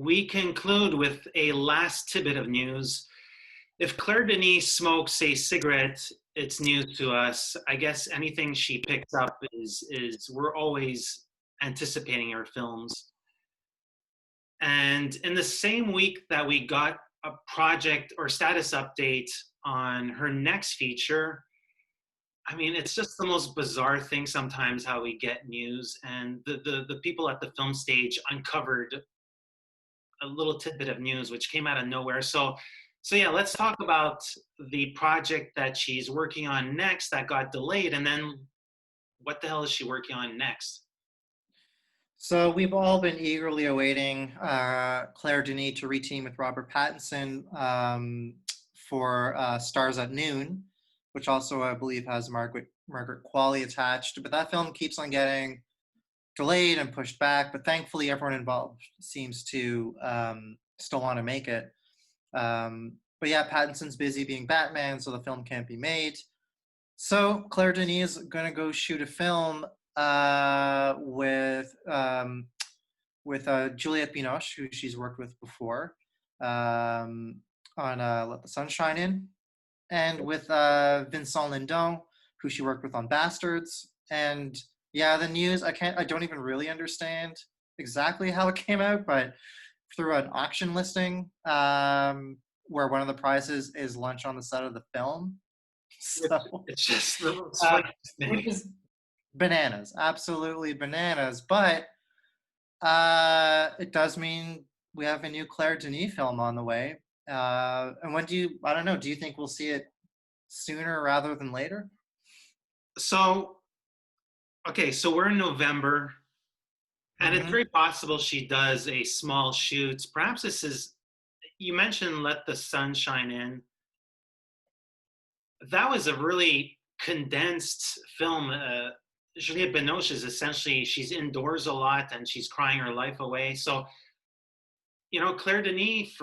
we conclude with a last tidbit of news. If Claire Denis smokes a cigarette, it's news to us. I guess anything she picks up is we're always anticipating her films. And in the same week that we got a project or status update on her next feature, I mean, it's just the most bizarre thing sometimes how we get news. And the people at the film stage uncovered a little tidbit of news which came out of nowhere. So yeah, let's talk about the project that she's working on next that got delayed, and then what the hell is she working on next? So we've all been eagerly awaiting Claire Denis to reteam with Robert Pattinson for Stars at Noon, which also I believe has Margaret Qualley attached. But that film keeps on getting delayed and pushed back. But thankfully, everyone involved seems to still want to make it. But yeah, Pattinson's busy being Batman, so the film can't be made. So Claire Denis is going to go shoot a film with Juliette Binoche, who she's worked with before, on Let the Sun Shine In, and with Vincent Lindon, who she worked with on Bastards. And yeah, the news, I don't even really understand exactly how it came out, but through an auction listing where one of the prizes is lunch on the set of the film. So it's just the most funny thing. Which is bananas, absolutely bananas. But it does mean we have a new Claire Denis film on the way. And when do you think we'll see it sooner rather than later? So we're in November, and it's very possible she does a small shoot. Perhaps this is, you mentioned Let the Sun Shine In. That was a really condensed film. Juliette Binoche is essentially, she's indoors a lot and she's crying her life away. So, Claire Denis,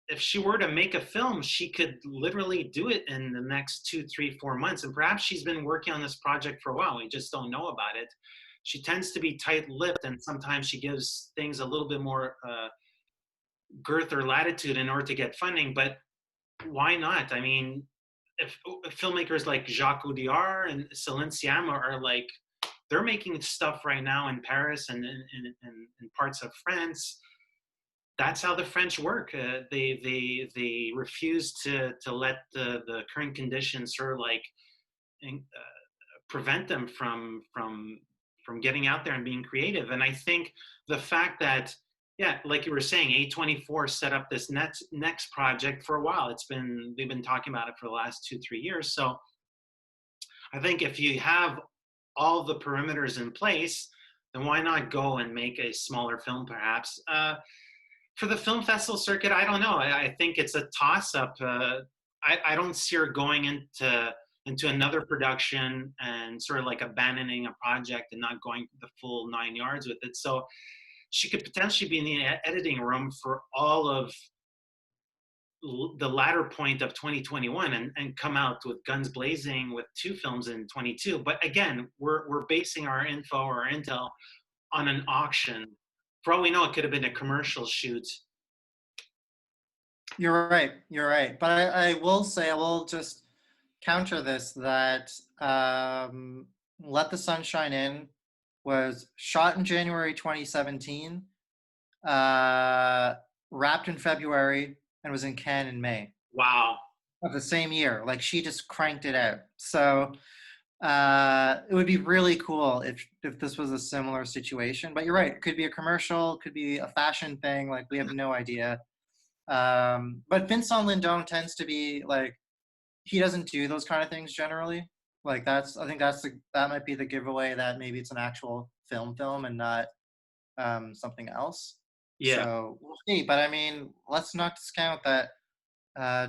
if she were to make a film, she could literally do it in the next 2, 3, 4 months. And perhaps she's been working on this project for a while. We just don't know about it. She tends to be tight-lipped, and sometimes she gives things a little bit more girth or latitude in order to get funding. But why not? I mean, if filmmakers like Jacques Audiard and Céline Sciamma are like, they're making stuff right now in Paris and in parts of France. That's how the French work. They refuse to let the current conditions sort of like prevent them from getting out there and being creative. And I think the fact that, yeah, like you were saying, A24 set up this next project for a while. They've been talking about it for the last 2, 3 years. So I think if you have all the perimeters in place, then why not go and make a smaller film, perhaps? For the film festival circuit, I don't know. I think it's a toss-up. I don't see her going into another production and sort of like abandoning a project and not going the full 9 yards with it. So she could potentially be in the editing room for all of the latter point of 2021 and come out with guns blazing with 2 films in 22. But again, we're basing our info or our intel on an auction. For all we know, it could have been a commercial shoot. You're right. But I will say, I will just counter this, that Let the Sun Shine In was shot in January 2017, wrapped in February, and was in Cannes in May. Wow. Of the same year. Like, she just cranked it out. So it would be really cool if this was a similar situation. But you're right. It could be a commercial, could be a fashion thing. Like, we have no idea. But Vincent Lindon tends to be like, he doesn't do those kind of things generally. Like, I think that might be the giveaway, that maybe it's an actual film and not something else. Yeah. So we'll see. But I mean, let's not discount that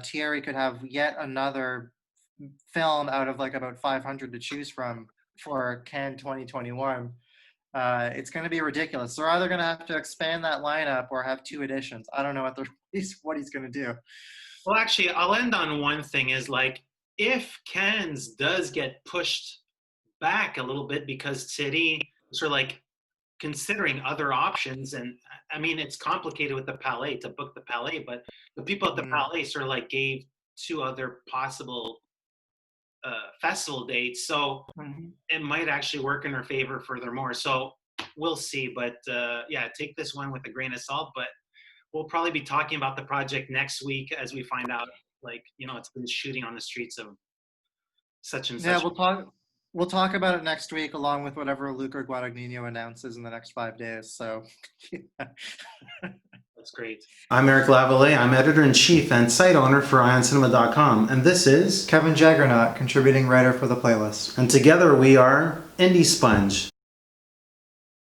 Thierry could have yet another film out of like about 500 to choose from for Cannes 2021. It's going to be ridiculous. They're either going to have to expand that lineup or have 2 editions. I don't know what he's going to do. Well, actually, I'll end on one thing is, like, if Cannes does get pushed back a little bit because Thierry sort of like considering other options. And I mean, it's complicated with the Palais to book the Palais, but the people at the Palais sort of like gave 2 other possible festival dates, so it might actually work in her favor furthermore. So we'll see, but yeah, take this one with a grain of salt. But we'll probably be talking about the project next week as we find out, like, you know, it's been shooting on the streets of such and Yeah, such. we'll talk about it next week, along with whatever Luca Guadagnino announces in the next 5 days. So That's great. I'm Eric Lavallée. I'm editor-in-chief and site owner for IONCINEMA.com. And this is Kevin Jagernauth, contributing writer for the playlist. And together we are IndieSponge.